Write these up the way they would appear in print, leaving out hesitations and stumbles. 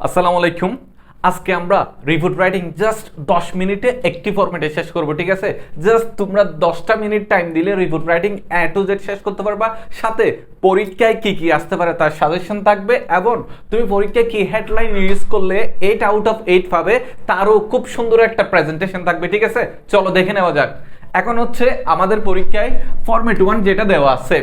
আসসালামু আলাইকুম। আজকে আমরা রিপোর্ট রাইটিং জাস্ট 10 মিনিটে একটি ফরম্যাটে শেষ করব, ঠিক আছে? জাস্ট তোমরা 10টা মিনিট টাইম দিলে report writing A to Z শেষ করতে পারবা। সাথে পরীক্ষায় কি কি আসতে পারে তার সাজেশন থাকবে, এবং তুমি পরীক্ষায় কি হেডলাইন ইউজ করলে 8 আউট অফ 8 পাবে তারও খুব সুন্দর একটা প্রেজেন্টেশন থাকবে, ঠিক আছে? চলো দেখে নেওয়া যাক। এখন হচ্ছে আমাদের পরীক্ষায় ফরম্যাট 1 যেটা দেওয়া আছে,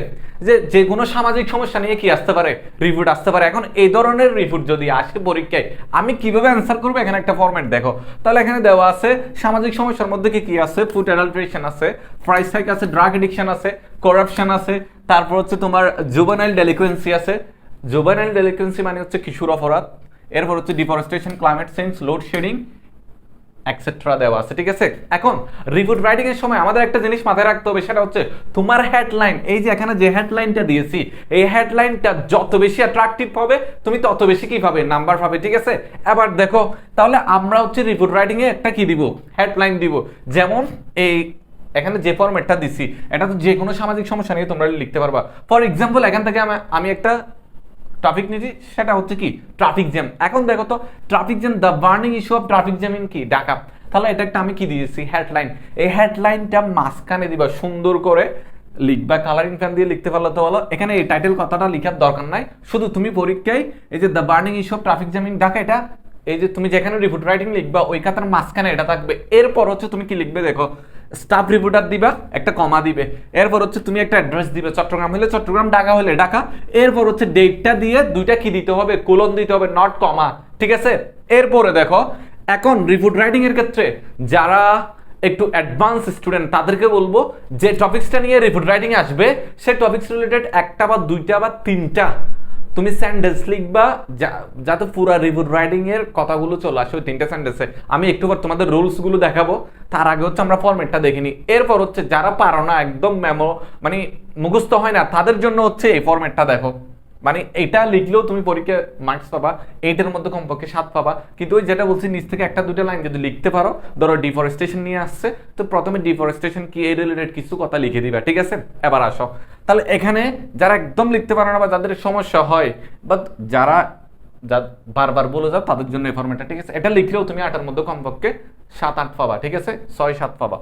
যে কোনো সামাজিক সমস্যা নিয়ে কি আসতে পারে, রিপোর্ট আসতে পারে। এখন এই ধরনের রিপোর্ট যদি আসে পরীক্ষায়, আমি কিভাবে অ্যান্সার করবো? এখানে একটা ফরম্যাট দেখো। তাহলে এখানে দেওয়া আছে সামাজিক সমস্যার মধ্যে কি কি আছে। ফুড অ্যাডাল্ট্রেশন আছে, প্রাইস হাইক আছে, ড্রাগ এডিকশন আছে, করাপশন আছে, তারপর হচ্ছে তোমার জুভেনাইল ডেলিকুয়েন্সি আছে। জুভেনাইল ডেলিকুয়েন্সি মানে হচ্ছে কিশোর অপরাধ। এরপর হচ্ছে deforestation, climate change, load shedding etcetera দেওয়া আছে, ঠিক আছে? এখন রিপোর্ট রাইটিং এর সময় আমাদের একটা জিনিস মাথায় রাখতে হবে, সেটা হচ্ছে তোমার হেডলাইন। এই যে এখানে যে হেডলাইনটা দিয়েছি, এই হেডলাইনটা যত বেশি অ্যাট্রাকটিভ হবে তুমি তত বেশি কি পাবে, নাম্বার পাবে, ঠিক আছে? এবার দেখো, তাহলে আমরা হচ্ছে রিপোর্ট রাইটিং এ একটা কি দিব, হেডলাইন দিব। যেমন এই এখানে যে ফরম্যাটটা দিছি, এটা তো যে কোনো সামাজিক সমস্যা নিয়ে তোমরা লিখতে পারবা। ফর এক্সাম্পল, এখান থেকে আমি একটা টপিক নিয়েছি, সেটা হচ্ছে কি ট্রাফিক জ্যাম। এখন দেখো তো, traffic jam, the burning issue of traffic jam in কি ঢাকা। তাহলে এটা একটা আমি কি দিয়েছি, হেডলাইন। এই হেডলাইনটা মাঝখানে দিবা, সুন্দর করে লিখবা, কালারিং পেন দিয়ে লিখতে পারলে তো বলো। এখানে এই টাইটেল কথাটা লিখার দরকার নাই, শুধু তুমি পরীক্ষায় এই যে the burning issue of traffic jam in Dhaka, এটা এই যে তুমি যেখানে রিপোর্ট রাইটিং লিখবা ওই খাতার মাঝখানে এটা থাকবে। এরপর হচ্ছে তুমি কি লিখবে দেখো, স্টাফ রিপোর্টার দিবা, একটা কমা দিবে। এরপর হচ্ছে তুমি একটা অ্যাড্রেস দিবে, চট্টগ্রাম হলে চট্টগ্রাম, ঢাকা হলে ঢাকা। এরপর হচ্ছে ডেটটা দিয়ে দুইটা কি দিতে হবে, কোলন দিতে হবে, নট কমা, ঠিক আছে? এরপরে দেখো, এখন রিপোর্ট রাইটিং এর ক্ষেত্রে যারা একটু অ্যাডভান্স স্টুডেন্ট তাদেরকে বলবো, যে টপিক্সটা নিয়ে রিপোর্ট রাইটিং আসবে সেই টপিক্স রিলেটেড একটা বা দুইটা বা তিনটা তুমি সেন্টেন্স লিখবা, যাতে পুরো রিপোর্ট রাইটিং এর কথাগুলো চলে আসে ওই তিনটা সেন্টেন্সে। আমি একটুবার তোমাদের রুলস গুলো দেখাবো, তার আগে হচ্ছে আমরা ফরম্যাটটা দেখিনি। এরপর হচ্ছে যারা পারো না, একদম মেমো মানে মুখস্থ হয় না, তাদের জন্য হচ্ছে এই ফরম্যাটটা দেখো। মানে এটা লিখলেও তুমি পরীক্ষায় মার্কস পাবা, 8 এর মধ্যে কমপক্ষে 7 পাবা। কিন্তু ওই যেটা বলছি, নিচ থেকে একটা দুটো লাইন যদি লিখতে পারো, ধরো ডিফরেস্টেশন নিয়ে আসছে, তো প্রথমে ডিফরেস্টেশন কি এই রিলেটেড কিছু কথা লিখে দিবা, ঠিক আছে? এবার আসো, তাহলে এখানে যারা একদম লিখতে পারে না বা যাদের সমস্যা হয়, বাট যারা বারবার বলে যাও, তাদের জন্য এই ফরম্যাটটা, ঠিক আছে? এটা লিখলেও তুমি 8 এর মধ্যে কমপক্ষে 7-8 পাবা, ঠিক আছে? 6-7 পাবা।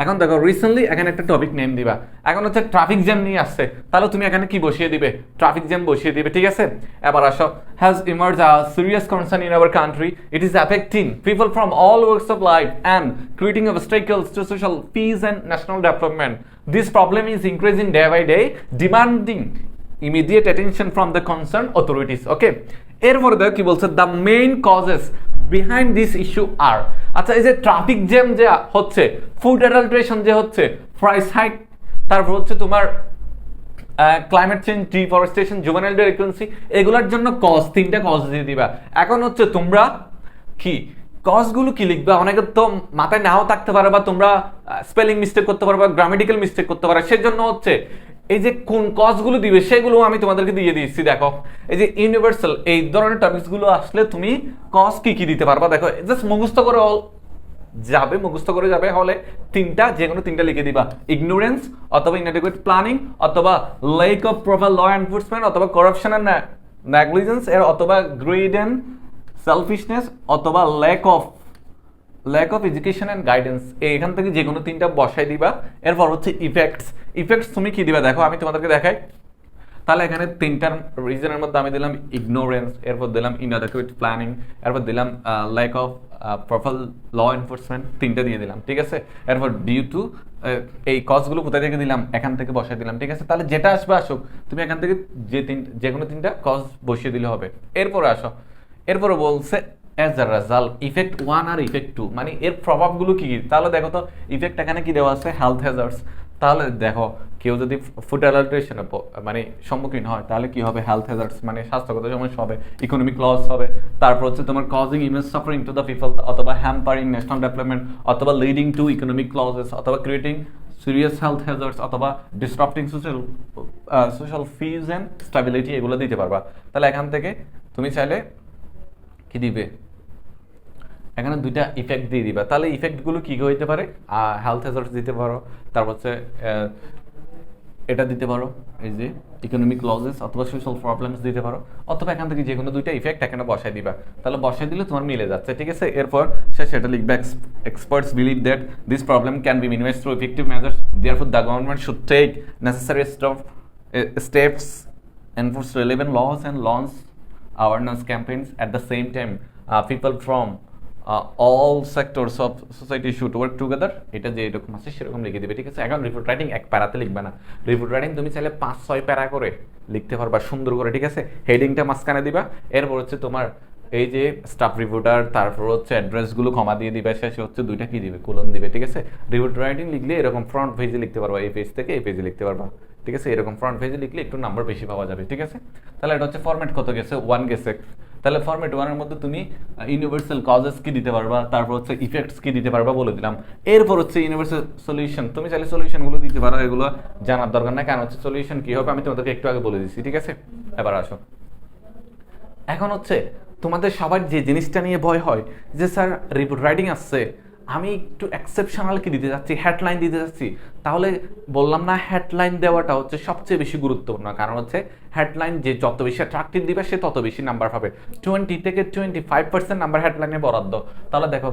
এখন দেখো, রিসেন্টলি এখানে একটা টপিক নেম দিবা। এখন হচ্ছে ট্রাফিক জ্যাম নিয়ে আসছে, তাহলে তুমি এখানে কি বসিয়ে দিবে, ট্রাফিক জ্যাম বসিয়ে দিবে, ঠিক আছে? এবার আসো, has emerge a serious concern in our country, it is affecting people from all works of life and creating obstacles to social peace and national development. This problem is increasing day by day, demanding immediate attention from the concerned authorities. Okay, এরপরে দেখো কি বলছে, the main causes behind this issue are. আচ্ছা, এই যে traffic jam যে হচ্ছে, food adulteration যে হচ্ছে, প্রাইস হাইক, তারপর হচ্ছে তোমার ক্লাইমেট চেঞ্জ, ডিফরেস্টেশন, জুভেনাইল ডেলিকুয়েন্সি, এগুলোর জন্য কজ, তিনটা কজ দিয়ে দিবা। এখন হচ্ছে তোমরা কি কজগুলো কি লিখবা, অনেকের তো মাথায় নাও থাকতে পারে, বা তোমরা স্পেলিং মিস্টেক করতে পারো বা গ্রামেটিক্যাল মিস্টেক করতে পারো। সেজন্য হচ্ছে এই যে কোন কজগুলো দিবে সেগুলো আমি তোমাদেরকে দিয়ে দিয়েছি। দেখো, এই যে ইউনিভার্সাল এই ধরনের টপিকস গুলো আসলে তুমি কজ কি কি দিতে পারবা। দেখো, জাস্ট মুখস্থ করে যাবে, মুখস্থ করে যাবে হলে তিনটা, যে কোনো তিনটা লিখে দিবা। ইগনোরেন্স, অথবা ইনঅ্যাডিকুয়েট প্ল্যানিং, অথবা lack of proper law enforcement, অথবা করাপশন এন্ড নেগলিজেন্স এর, অথবা গ্রিড এন্ড সেলফিশনেস, অথবা lack of education and guidance. এখান থেকে যে কোনো তিনটা বসাই দিবা। এরপর হচ্ছে ইফেক্টস। ইফেক্টস তুমি কি দিবা দেখো, আমি তোমাদেরকে দেখাই। তাহলে এখানে তিনটার রিজনের মধ্যে আমি দিলাম ইগনোরেন্স, এরপর দিলাম ইনঅ্যাডিকুয়েট প্ল্যানিং, এরপর দিলাম lack of proper law enforcement, তিনটা দিয়ে দিলাম, ঠিক আছে? এরপর ডিউ টু, এই কজগুলো কোথায় থেকে দিলাম, এখান থেকে বসাই দিলাম, ঠিক আছে? তাহলে যেটা আসবে আসুক, তুমি এখান থেকে যে কোনো তিনটা কজ বসিয়ে দিলে হবে। এরপরে আসো, এরপরে বলছে অ্যাজ আ রেজাল্ট ইফেক্ট 1 আর ইফেক্ট 2, মানে এর প্রভাবগুলো কি কি। তাহলে দেখো তো, ইফেক্ট এখানে কি দেওয়া আছে, হেলথ হ্যাজার্ডস। তাহলে দেখো, কেউ যদি ফুড অ্যাডাল্ট্রেশনে মানে সম্মুখীন হয়, তাহলে কি হবে, হেলথ হ্যাজার্ডস মানে স্বাস্থ্যগত সমস্যা হবে, ইকোনমিক লস হবে। তারপর হচ্ছে তোমার causing image suffering to the people, অথবা হ্যাম্পারিং ন্যাশনাল ডেভেলপমেন্ট, অথবা লিডিং টু ইকোনমিক লসেস, অথবা ক্রিয়েটিং সিরিয়াস হেলথ হ্যাজার্ডস, অথবা ডিসরাপ্টিং সোশ্যাল পিস অ্যান্ড স্টেবিলিটি, এগুলো দিতে পারবা। তাহলে এখান থেকে তুমি চাইলে কি দিবে, এখানে দুইটা ইফেক্ট দিয়ে দিবা। তাহলে ইফেক্টগুলো কি হইতে পারে, হেলথ হ্যাজার্ডস দিতে পারো, তারপর হচ্ছে এটা দিতে পারো, এই যে ইকোনমিক লসেস অথবা সোশ্যাল প্রবলেমস দিতে পারো, অথবা এখান থেকে যে কোনো দুইটা ইফেক্ট এখানে বসাই দিবা, তাহলে বসাই দিলে তোমার মিলে যাচ্ছে, ঠিক আছে। এরপর সে সেটা লিখবে, experts believe that this problem can be minimize through effective measures, therefore the government should take necessary steps, enforce relevant laws and launch awareness campaigns. At the same time, people from all sectors of society should work together. এটা যে এরকম আছে সেরকম লিখে দিবে, ঠিক আছে। এখন রিপোর্ট রাইটিং এক প্যারাতে লিখবে না, রিপোর্ট রাইটিং তুমি চাইলে 5-6 প্যারা করে লিখতে পারবা সুন্দর করে, ঠিক আছে। হেডিংটা মাঝখানে দিবা, এরপর হচ্ছে তোমার এই যে স্টাফ রিপোর্টার, তারপর হচ্ছে অ্যাড্রেসগুলো ক্ষমা দিয়ে দিবে, শেষে হচ্ছে দুইটা কি দিবে, কোলন দিবে, ঠিক আছে। রিপোর্ট রাইটিং লিখলে এরকম ফ্রন্ট পেজে লিখতে পারবা, এই পেজ থেকে এই পেজে লিখতে পারবা, ঠিক আছে। এরকম ফ্রন্ট পেজে লিখলে একটু নাম্বার বেশি পাওয়া যাবে, ঠিক আছে। তাহলে এটা হচ্ছে ফরম্যাট কত গেছে, 1 গেছে। তাহলে ফরম্যাট 1 এর মধ্যে তুমি ইউনিভার্সাল কজেস কি দিতে পারবা, তারপর হচ্ছে ইফেক্টস কি দিতে পারবা বলে দিলাম। এরপর হচ্ছে ইউনিভার্সাল সলিউশন, তুমি চাইলে সলিউশনগুলো দিতে পারো, এগুলো জানার দরকার না, কারণ হচ্ছে সলিউশন কি হবে আমি তোমাদেরকে একটু আগে বলে দিচ্ছি, ঠিক আছে। এবার আসো, এখন হচ্ছে তোমাদের সবার যে জিনিসটা নিয়ে ভয় হয় যে স্যার রিপোর্ট রাইটিং আসছে, আমি একটু এক্সেপশনাল কি দিতে যাচ্ছি, হেডলাইন দিতে যাচ্ছি, তাহলে বললাম না হেডলাইন দেওয়াটা হচ্ছে সবচেয়ে বেশি গুরুত্বপূর্ণ, কারণ হচ্ছে হেডলাইন যে যত বেশি অ্যাট্রাক্টিভ দিবে সে তত বেশি নাম্বার পাবে। 20 থেকে 25% নাম্বার হেডলাইনে বরাদ্দ। তাহলে দেখো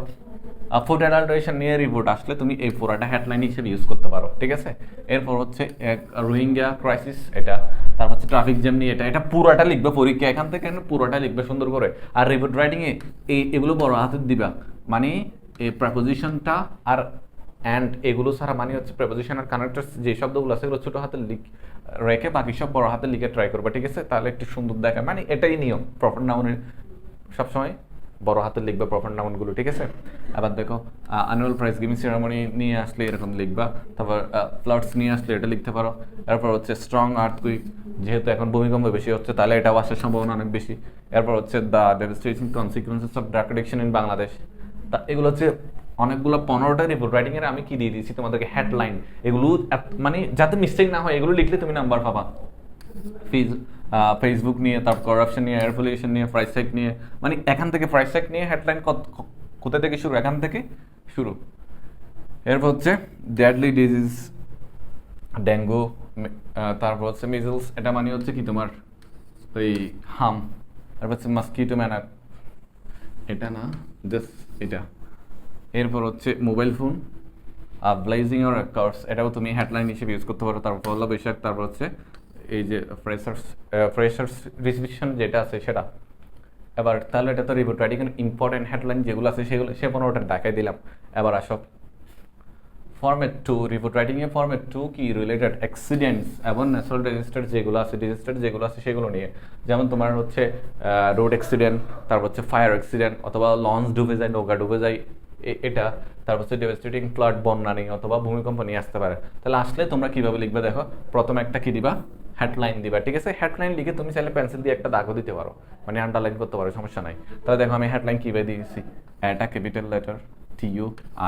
ফুড অ্যাডাল্টারেশন নিয়ে রিপোর্ট আসলে তুমি এই পুরাটা হেডলাইন হিসেবে ইউজ করতে পারো, ঠিক আছে। এরপর হচ্ছে রোহিঙ্গা ক্রাইসিস, এটা, তারপর হচ্ছে ট্রাফিক জ্যাম নিয়ে, এটা পুরাটা লিখবে পরীক্ষা, এখান থেকে পুরাটা লিখবে সুন্দর করে। আর রিপোর্ট রাইটিং এ এগুলো বড় হাতের দিবা, মানে এই প্রেপোজিশনটা আর অ্যান্ড এগুলো ছাড়া, মানে হচ্ছে প্রেপোজিশন আর কানেক্টরস যে শব্দগুলো আছে এগুলো ছোট হাতে রেখে বাকি সব বড় হাতে লিখে ট্রাই করবে, ঠিক আছে। তাহলে একটু সুন্দর দেখায়, মানে এটাই নিয়ম, প্রপার নাউনের সবসময় বড় হাতে লিখবে প্রপার নাউনগুলো, ঠিক আছে। আবার দেখো অ্যানুয়াল প্রাইজ গিভিং সেরেমনি নিয়ে আসলে এরকম লিখবা, তারপর ফ্লাডস নিয়ে আসলে এটা লিখতে পারো। এরপর হচ্ছে স্ট্রং আর্থকুইক, যেহেতু এখন ভূমিকম্প বেশি হচ্ছে তাহলে এটাও আসার সম্ভাবনা অনেক বেশি। এরপর হচ্ছে the devastating consequences of drug addiction in Bangladesh. তা এগুলো হচ্ছে অনেকগুলো 15টা রিপোর্ট রাইটিং এর আমি কি দিয়ে দিয়েছি তোমাদেরকে হেডলাইন, এগুলো মানে যাতে মিস্টেক না হয় এগুলো লিখলে তুমি নাম্বার পাবা। ফেসবুক নিয়ে, তারপর করাপশন নিয়ে, এয়ার পলিউশন নিয়ে, প্রাইস হাইক নিয়ে, মানে এখান থেকে প্রাইস হাইক নিয়ে হেডলাইন কোথা থেকে শুরু, এখান থেকে শুরু। এরপর হচ্ছে ডেডলি ডিজিজ, ডেঙ্গু, তারপর হচ্ছে মিজলস, এটা মানে হচ্ছে কি তোমার ওই হাম। তারপর হচ্ছে মস্কিটো ম্যানার, এটা না জাস্ট এটা। এরপর হচ্ছে mobile phone, blazing or cars, এটাও তুমি হেডলাইন হিসেবে ইউজ করতে পারো। তারপর পয়লা বৈশাখ, তারপর হচ্ছে এই যে ফ্রেশার্স রিসিপশন যেটা আছে সেটা। এবার তাহলে এটা তো রিপোর্ট রাইটিং এর ইম্পর্টেন্ট হেডলাইন যেগুলো আছে সেগুলো সে 15টা দেখাই দিলাম। এবার আসো ফরম্যাট 2, রিপোর্ট রাইটিং এ ফরম্যাট 2 কি রিলেটেড অ্যাক্সিডেন্টস এবং ন্যাচারাল ডিজাস্টার যেগুলো আছে সেগুলো নিয়ে, যেমন তোমার হচ্ছে রোড অ্যাক্সিডেন্ট, তারপর হচ্ছে ফায়ার অ্যাক্সিডেন্ট, অথবা লঞ্চ ডুবে যায়, নৌকা ডুবে যায়, এটা, তারপর হচ্ছে ডেভাস্টেটিং ফ্লাড, বন্যা নিয়ে অথবা ভূমিকম্প নিয়ে আসতে পারে। তাহলে আসলে তোমরা কিভাবে লিখবে দেখো, প্রথমে একটা কি দিবা, হেডলাইন দিবা, ঠিক আছে। হেডলাইন লিখে তুমি চাইলে পেন্সিল দিয়ে একটা দাগও দিতে পারো, মানে আন্ডারলাইন করতে পারো, সমস্যা নাই। তাহলে দেখো আমি হেডলাইন কিভাবে দিয়েছি, এটা capital letter TU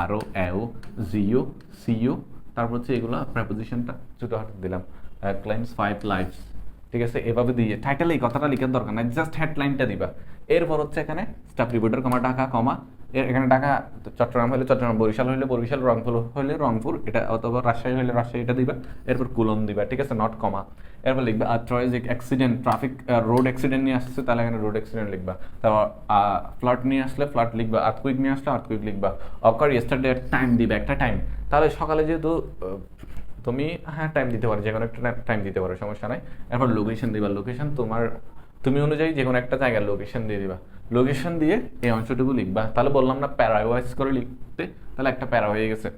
RO AO GU CU, তারপর হচ্ছে এগুলো প্রেপোজিশনটা ছোট হাতে দিলাম, ক্লাইমস 5 লাইভস, ঠিক আছে। এভাবে দিয়ে টাইটেলে এই কথাটা লিখার দরকার নাই, জাস্ট হেডলাইনটা দিবা। এরপর হচ্ছে এখানে স্টাফ রিপোর্টার, ঢাকা, এখানে ঢাকা, চট্টগ্রাম হলে চট্টগ্রাম, বরিশাল হলে বরিশাল, রংপুর হলে রংপুর, এটা, অথবা রাজশাহী হলে রাজশাহী, এটা দিবা। এরপর কুলন দিবা, ঠিক আছে, নট কমা। এরপর লিখবা ট্রাফিক অ্যাক্সিডেন্ট, রোড অ্যাক্সিডেন্ট নিয়ে আসছে তাহলে এখানে রোড অ্যাক্সিডেন্ট লিখবা। তারপর ফ্লাড নিয়ে আসলে ফ্লাড লিখবা, আর্থকুইক নিয়ে আসলে আর্থকুইক লিখবা। অকার ইয়েস্টারডে টাইম দিবা, একটা টাইম। তাহলে সকালে যেহেতু তুমি টাইম দিতে পারো, যে কোনো একটা টাইম দিতে পারো, সমস্যা নাই। এরপর লোকেশন দিবা, লোকেশন তুমি অনুযায়ী যে কোনো একটা জায়গার লোকেশন দিয়ে দিবা, লোকেশন দিয়ে এই অংশটুকু লিখবা। তাহলে বললাম না প্যারাওয়াইজ করে লিখতে, তাহলে একটা প্যারা হয়ে গেছে।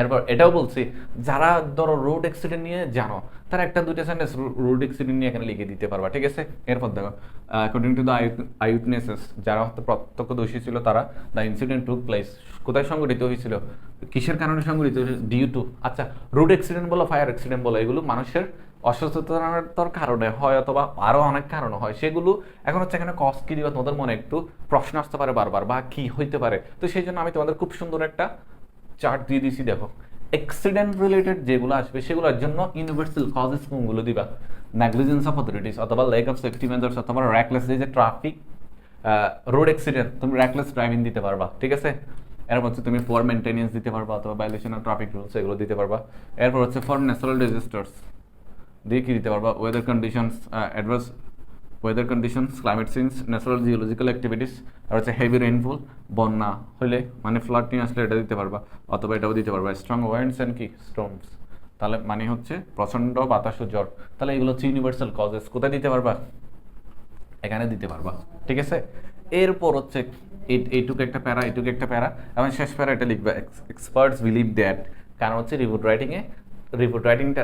এরপর এটাও বলছি, যারা ধরো রোড অ্যাক্সিডেন্ট নিয়ে জানো তারা একটা দুইটা সেন্টেন্স রোড অ্যাক্সিডেন্ট নিয়ে এখানে লিখে দিতে পারবা, ঠিক আছে। এরপর দেখো অ্যাকর্ডিং টু দ্য আইউটনেসেস, যারা হয়তো প্রত্যক্ষদর্শী ছিল তারা, দ্য ইনসিডেন্ট টুক প্লেস, কোথায় সংঘটিত হয়েছিল, কিসের কারণে সংঘটিত হয়েছিল, ডিউ টু, আচ্ছা রোড অ্যাক্সিডেন্ট বলো, ফায়ার অ্যাক্সিডেন্ট বলো, এগুলো মানুষের অসচেতনতার কারণে হয় অথবা আরো অনেক কারণ হয়, সেগুলো এখন হচ্ছে এখানে কজ কি দিবা, তোমাদের মনে একটু প্রশ্ন আসতে পারে বারবার, বা কি হইতে পারে। তো সেই জন্য আমি তোমাদের খুব সুন্দর একটা চার্ট দিয়ে দিছি, দেখো অ্যাক্সিডেন্ট রিলেটেড যেগুলো আসবে সেগুলোর জন্য ইউনিভার্সাল কজেস কোনগুলো দিবা, নেগলিজেন্স অফ অথরিটিস অথবা ল্যাক অফ সেফটি মেজার্স অথবা র্যাকলেস, যে ট্রাফিক রোড অ্যাক্সিডেন্ট তুমি র্যাকলেস ড্রাইভিং দিতে পারবা, ঠিক আছে। এরপর হচ্ছে তুমি ফর মেনটেনেন্স দিতে পারবা অথবা ভায়োলেশন অফ ট্রাফিক রুলস এগুলো দিতে পারবা। এরপর হচ্ছে ফর ন্যাচারাল ডিজাস্টার্স, দিয়ে কি দিতে পারবা weather conditions, adverse weather conditions, climate change, natural geological activities, আর হচ্ছে হেভি রেইনফল, বন্যা হলে মানে ফ্লাড নিয়ে আসলে এটা দিতে পারবা, অথবা এটাও দিতে পারবা স্ট্রং ওয়েন্ডস অ্যান্ড কি স্টর্মস, তাহলে মানে হচ্ছে প্রচণ্ড বাতাস ও ঝড়, তাহলে এগুলো হচ্ছে ইউনিভার্সাল কজেস। কোথায় দিতে পারবা? এখানে দিতে পারবা, ঠিক আছে। এরপর হচ্ছে এইটুকু একটা প্যারা, এইটুকু একটা প্যারা, এবং শেষ প্যারা এটা লিখবা এক্সপার্টস বিলিভ দ্যাট, কারণ হচ্ছে রিপোর্ট রাইটিংটা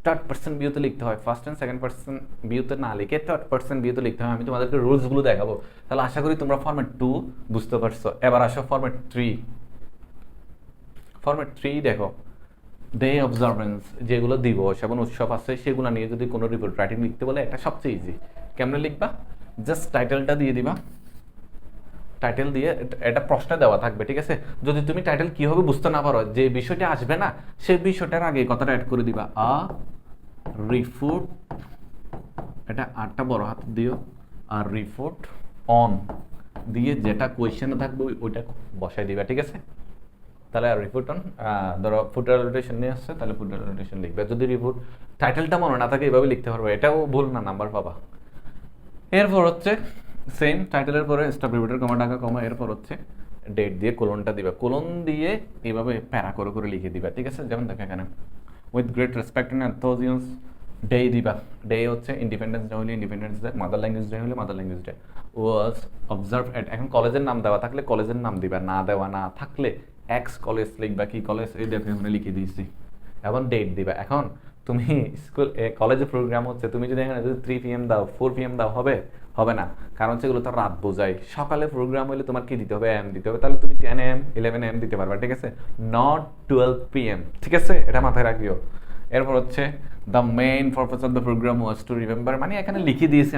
থার্ড পার্সন ভিউতে লিখতে হয়, ফার্স্ট অ্যান্ড সেকেন্ড পার্সন ভিউতে না লিখে থার্ড পার্সন ভিউতে লিখতে হয়। আমি তোমাদেরকে রুলসগুলো দেখাবো, তাহলে আশা করি তোমরা ফরম্যাট 2 বুঝতে পারছো। এবার আসো ফরম্যাট 3। ফরম্যাট 3 দেখো, ডে অবজারভেন্স, যেগুলো দিবস এবং উৎসব আছে সেগুলো নিয়ে যদি কোনো রিপোর্ট রাইটিং লিখতে বলে, এটা সবচেয়ে ইজি। কেমনে লিখবা? জাস্ট টাইটেলটা দিয়ে দিবা, টাইটেল দিয়ে এটা প্রশ্ন দেওয়া থাকবে, ঠিক আছে। যদি তুমি টাইটেল কি হবে বুঝতে না পারো, যে বিষয়টা আসবে না সেই বিষয়টার আগে কথাটা অ্যাড করে দিবা, আ রিপোর্ট, এটা আটটা বড় হাত দিও, আর রিপোর্ট অন দিয়ে যেটা কোয়েশ্চেনে থাকবে ওইটা বসাই দিবা, ঠিক আছে। তাহলে আর রিপোর্ট অন, ধরো ফুড অ্যাডাল্টেশন নিয়ে আসছে, তাহলে ফুড অ্যাডাল্টেশন লিখবে। যদি রিপোর্ট টাইটেলটা মনে না থাকে এভাবে লিখতে পারবে, এটাও ভুল না, নাম্বার পাবা। এরপর হচ্ছে সেম টাইটেলের পরে স্টপ রিপিটার কমা টাকা কমা, এরপর হচ্ছে ডেট দিয়ে কোলনটা দিবা, কোলন দিয়ে এইভাবে প্যারা করে করে লিখে দিবা, ঠিক আছে। যেমন দেখো এখানে with great respect and enthusiasm day দিবা, ডে হচ্ছে ইন্ডিপেন্ডেন্স ডে হলে independence day, mother language day হলে মাদার ল্যাঙ্গুয়েজ ডে, ওয়াজ অবজার্ভ এট, এখন কলেজের নাম দেওয়া থাকলে কলেজের নাম দিবা, না দেওয়া না থাকলে এক্স কলেজ লিখবা, কি কলেজ এই দেখো এখানে লিখে দিয়েছি, এখন ডেট দিবা। এখন তুমি স্কুল কলেজে প্রোগ্রাম হচ্ছে, তুমি যদি এখানে যদি 3 PM দাও 4 PM দাও, হবে না, কারণ সেগুলো তো রাত বোঝায়। সকালে প্রোগ্রাম হলে তোমার কি দিতে হবে? এম দিতে হবে, তাহলে তুমি 10 AM 11 AM দিতে পারবা, ঠিক আছে, নট 12 PM, ঠিক আছে, এটা মাথায় রাখিও। এরপর হচ্ছে the main purpose of the program was to remember, মানে এখানে লিখে দিয়েছি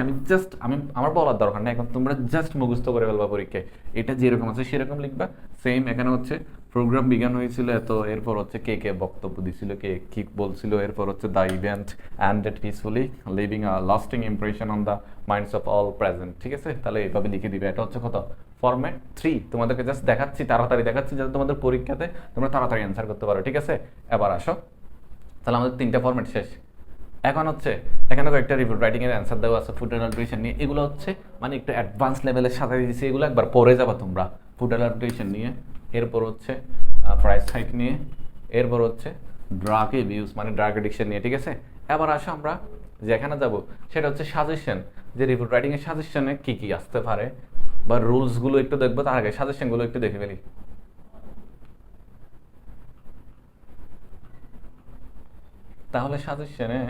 আমি আমার বলার দরকার নেই, এখন তোমরা জাস্ট মুখস্থ করে ফেলবা পরীক্ষায়, এটা যেরকম আছে সেরকম লিখবা। সেম এখানে হচ্ছে প্রোগ্রাম বিজ্ঞান হয়েছিল এত, এরপর হচ্ছে কে কে বক্তব্য দিছিল, কে কি বলছিল, এরপর হচ্ছে the event ended peacefully living a lasting impression on the minds of all present, ঠিক আছে। তাহলে এইভাবে লিখে দিবে। এটা হচ্ছে কত? ফরম্যাট 3। তোমাদেরকে জাস্ট দেখাচ্ছি, তাড়াতাড়ি দেখাচ্ছি, যাতে তোমাদের পরীক্ষাতে তোমরা তাড়াতাড়ি অ্যান্সার করতে পারো, ঠিক আছে। এবার আসো, তাহলে আমাদের 3টা ফরম্যাট শেষ। এখন হচ্ছে এখানে কয়েকটা রিপোর্ট রাইটিং এর অ্যান্সার দেওয়া আছে ফুড অ্যাডাল্টেশন নিয়ে, এগুলো হচ্ছে মানে একটু অ্যাডভান্স লেভেলের সাথে দিয়েছি, এগুলো একবার পড়ে যাবা তোমরা। ফুড অ্যাডাল্টেশন নিয়ে, এরপর হচ্ছে প্রাইস হাইক নিয়ে, এরপর হচ্ছে ড্রাগ অ্যাবিউজ মানে ড্রাগ এডিকশন নিয়ে, ঠিক আছে। এবার আসো আমরা যেখানে যাব সেটা হচ্ছে সাজেশন, যে রিপোর্ট রাইটিং এর সাজেশনে কি কি আসতে পারে বা রুলসগুলো একটু দেখবো, তার আগে সাজেশনগুলো একটু দেখে ফেলি। তাহলে সাজেশনে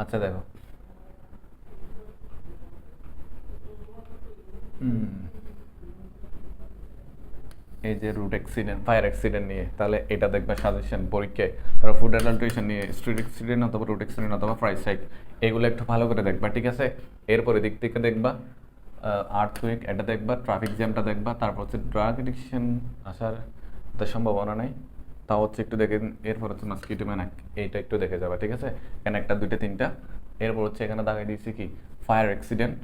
আচ্ছা দেখো, এই যে রুট অ্যাক্সিডেন্ট ফায়ার অ্যাক্সিডেন্ট নিয়ে, তাহলে এটা দেখবে সাজেশন পরীক্ষায়। তারপর ফুড অ্যাডাল্টেশন নিয়ে, স্ট্রিট অ্যাক্সিডেন্ট অথবা রুট অ্যাক্সিডেন্ট অথবা প্রাইস হাইক, এগুলো একটু ভালো করে দেখবা, ঠিক আছে। এরপরে দিক থেকে দেখবা আর্থকুয়েক, এটা দেখবা, ট্রাফিক জ্যামটা দেখবা, তারপর হচ্ছে ড্রাগ এডিকশন আসার তো সম্ভাবনা নাই, তাও হচ্ছে একটু দেখে। এরপর হচ্ছে মস্কিটো ম্যানাক, এইটা একটু দেখে যাবা, ঠিক আছে। এখানে একটা দুইটা তিনটা। এরপর হচ্ছে এখানে দেখাই দিয়েছি কি ফায়ার অ্যাক্সিডেন্ট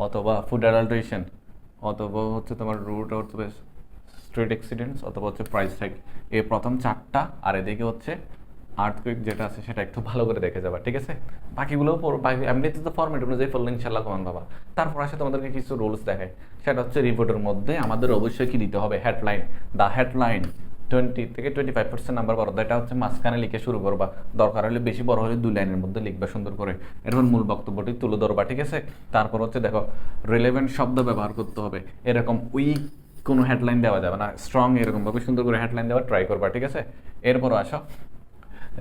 অথবা ফুড অ্যাডাল্টেশন অথবা হচ্ছে তোমার রুট অথবা স্ট্রিট অ্যাক্সিডেন্টস অথবা হচ্ছে প্রাইস ট্যাগ, এই প্রথম 4টা। আর এদিকে হচ্ছে আর্থকুইক যেটা আছে সেটা একটু ভালো করে দেখে যাবা, ঠিক আছে। বাকিগুলোও বাকি এমনিতে তো ফরম্যাট অনুযায়ী পড়লে ইনশাল্লাহ কমান পাবা। তারপর আসে তোমাদেরকে কিছু রুলস দেখায়, সেটা হচ্ছে রিপোর্টের মধ্যে আমাদের অবশ্যই কি দিতে হবে? হেডলাইন। দ্য হেডলাইন 20 থেকে 25% নাম্বার বড়, এটা হচ্ছে মাঝখানে লিখে শুরু করবা, দরকার হলে বেশি বড় হলে 2 লাইনের মধ্যে লিখবা সুন্দর করে। এরপর মূল বক্তব্যটি তুলে ধরবা, ঠিক আছে। তারপর হচ্ছে দেখো রিলেভেন্ট শব্দ ব্যবহার করতে হবে, এরকম উইক কোনো হেডলাইন দেওয়া যাবে না, স্ট্রং এরকমভাবে সুন্দর করে হেডলাইন দেওয়া ট্রাই করবা, ঠিক আছে। এরপর আসো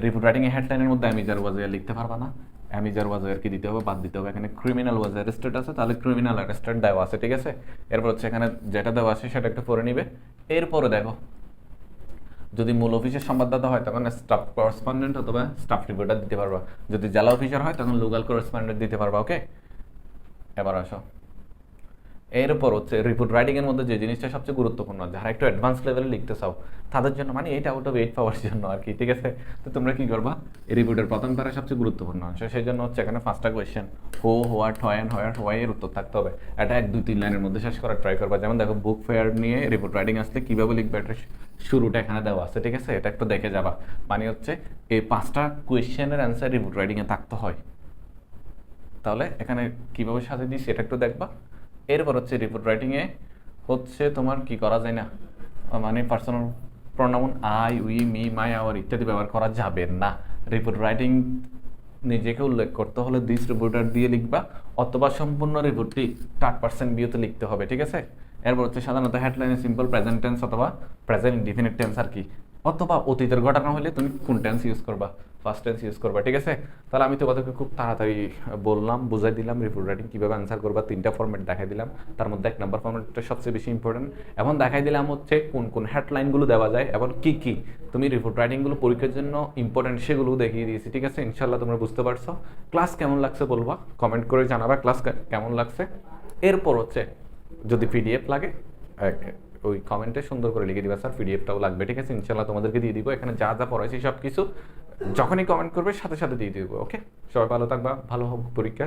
রিপোর্ট রাইটিং এর হেডলাইনের মধ্যে অ্যামিজার ওয়াজ লিখতে পারবা না, অ্যামিজার ওয়াজ কি দিতে হবে? বাদ দিতে হবে। এখানে ক্রিমিনাল ওয়াজ অ্যারেস্টেড আছে, তাহলে ক্রিমিনাল অ্যারেস্টেড দেওয়া আছে, ঠিক আছে। এরপর হচ্ছে এখানে যেটা দেওয়া আছে সেটা একটু পড়ে নিবে। এরপরে দেখো যদি মূল অফিসের সংবাদদাতা হয় তখন স্টাফ করেসপন্ডেন্ট অথবা স্টাফ রিপোর্টার দিতে পারবা, যদি জেলা অফিসার হয় তখন লোকাল করেসপন্ডেন্ট দিতে পারবা, ওকে। এবার আসো এরপর হচ্ছে রিপোর্ট রাইটিং এর মধ্যে যে জিনিসটা সবচেয়ে গুরুত্বপূর্ণ, যারা একটু অ্যাডভান্স লেভেলে লিখতে চাও তাদের জন্য, মানে 8 আউট অফ 8 পাওয়ার জন্য আর কি, ঠিক আছে? তো তোমরা কি করবা, এই রিপোর্টের প্রথম প্যারা সবচেয়ে গুরুত্বপূর্ণ অংশ, সেই জন্য হচ্ছে এখানে 5টা কোয়েশ্চেন, হো, what, why and where, why এর উত্তর থাকতে হবে। এটা 1, 2, 3 লাইনের মধ্যে শেষ করার ট্রাই করবা। যেমন দেখো, বুক ফেয়ার নিয়ে রিপোর্ট রাইটিং আসলে কিভাবে লিখবে, এটা শুরুটা এখানে দেওয়া আছে, ঠিক আছে? এটা একটু দেখে যাবা। মানে হচ্ছে এই 5টা কোয়েশ্চেনের অ্যান্সার রিপোর্ট রাইটিং এ থাকতে হয়। তাহলে এখানে কিভাবে সাজিয়ে দিই সেটা একটু দেখবা। এরপর হচ্ছে রিপোর্ট রাইটিংয়ে হচ্ছে তোমার কি করা যায় না, মানে personal pronoun I, we, me, my, our ইত্যাদি ব্যবহার করা যাবে না। রিপোর্ট রাইটিং নিজেকে উল্লেখ করতে হলে দিস রিপোর্টার দিয়ে লিখবা, অথবা সম্পূর্ণ রিপোর্টটি 3% ভিউতে লিখতে হবে, ঠিক আছে? এরপর হচ্ছে সাধারণত হেডলাইনে সিম্পল প্রেজেন্ট টেন্স অথবা প্রেজেন্ট ইনডিফিনিট টেন্স আর কি, অথবা অতীতের ঘটনা হলে তুমি কোন টেন্স ইউজ করবা, ফার্স্ট টেন্স ইউজ করবা, ঠিক আছে? তাহলে আমি তোমাদেরকে খুব তাড়াতাড়ি বললাম, বুঝাই দিলাম রিপোর্ট রাইটিং কীভাবে অ্যান্সার করবা, 3টা ফর্মেট দেখাই দিলাম। তার মধ্যে 1 নম্বর ফর্মেটটা সবচেয়ে বেশি ইম্পর্টেন্ট। এখন দেখাই দিলাম হচ্ছে কোন কোন হেডলাইনগুলো দেওয়া যায় এবং কি কি তুমি রিপোর্ট রাইটিংগুলো পরীক্ষার জন্য ইম্পর্টেন্ট সেগুলো দেখিয়ে দিয়েছি, ঠিক আছে? ইনশাল্লাহ তোমরা বুঝতে পারছো। ক্লাস কেমন লাগছে বলবা, কমেন্ট করে জানাবা ক্লাস কেমন লাগছে। এরপর হচ্ছে যদি পিডিএফ লাগে ওই কমেন্টে সুন্দর করে লিখে দিবা, স্যার পিডিএফটাও লাগবে, ঠিক আছে? ইনশাল্লাহ তোমাদেরকে দিয়ে দিব। এখানে যা যা পড়াইছি সব কিছু যখনই কমেন্ট করবে সাথে সাথে দিয়ে দিব। ওকে, সবাই ভালো থাকবা, ভালো হোক পরীক্ষা।